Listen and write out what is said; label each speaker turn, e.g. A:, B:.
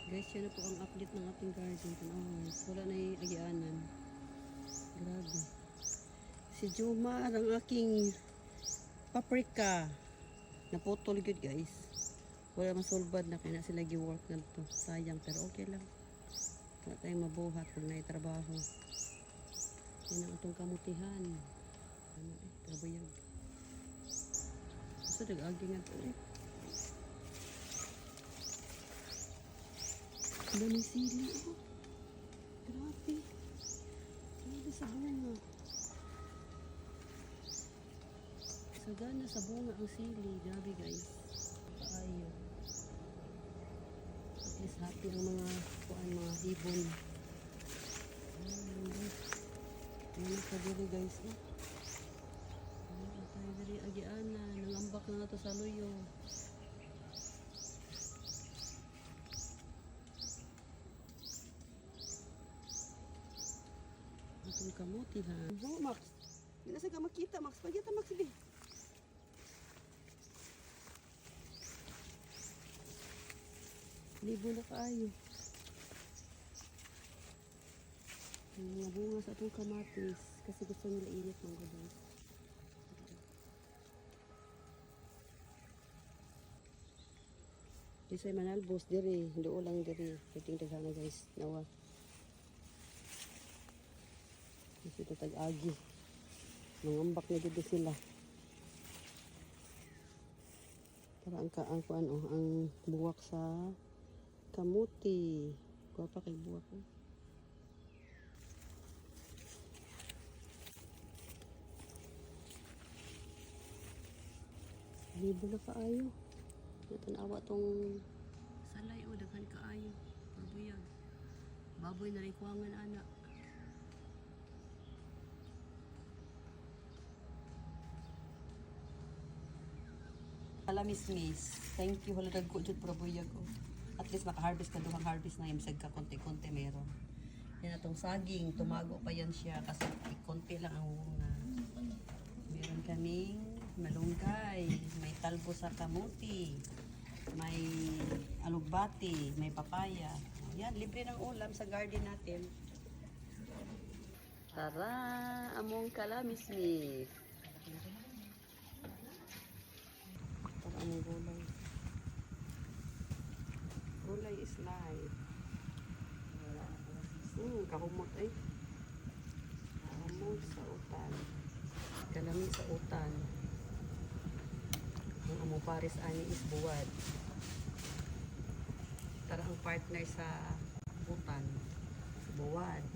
A: Guys, yan na po ang update ng ating garden. Tanaw, wala na yung agianan. Grabe. Si Jomar, ang aking paprika. Naputol good guys. Wala masulbad na kaya na sila gi-work na to. Sayang pero okay lang. Wala tayong mabuhat pag naitrabaho. Yan ang atong kamutihan. Ano trabayag. So, nag-agi nga to eh. Daming sili oh. Grabe. Grabe sa bunga. Sagana sa bunga ang sili. Grabe guys. Paayo. At least happy ang mga ibon. Ayan ang kadiri guys. Ayan tayo diri agiana. Nangambak na nga to sa luyo. Itong kamuti ha. Oh, Max. Hindi na ka makita, Max. Pagkita, Max. Sige. Libo na kaayo. Yung mga bunga sa itong kamatis. Kasi gusto nila init ng guys. Isa'y manalbos diri. Hindi ulang diri. Piting daghana guys. Nawa. Kasi ito tag-agi. Mangambak na dito sila. Para ang buwak sa kamuti. Kuha pa kay buwak ko. Libo na kaayo. Natanawa tong salay o daghan kaayo. Parbuyag. Baboy na rin kuwangan anak. Kalamismis. Thank you. Haladag ko dyan probuyag ko. At least maka-harvest ka. Duhang harvest na imsag ka. Konti-konti meron. Yan atong saging. Tumago pa yan siya. Kasi konti lang ang una. Meron kaming malunggay. May talbo sa kamuti. May alugbati. May papaya. Yan. Libre ng ulam sa garden natin. Tara! Among kalamismis. Ang gulay. Gulay is life. Kahumot ay. Kahumot sa utan. Kalami sa utan. Ang among pares ani is buwad. Tara ang partner sa utan. Buwad.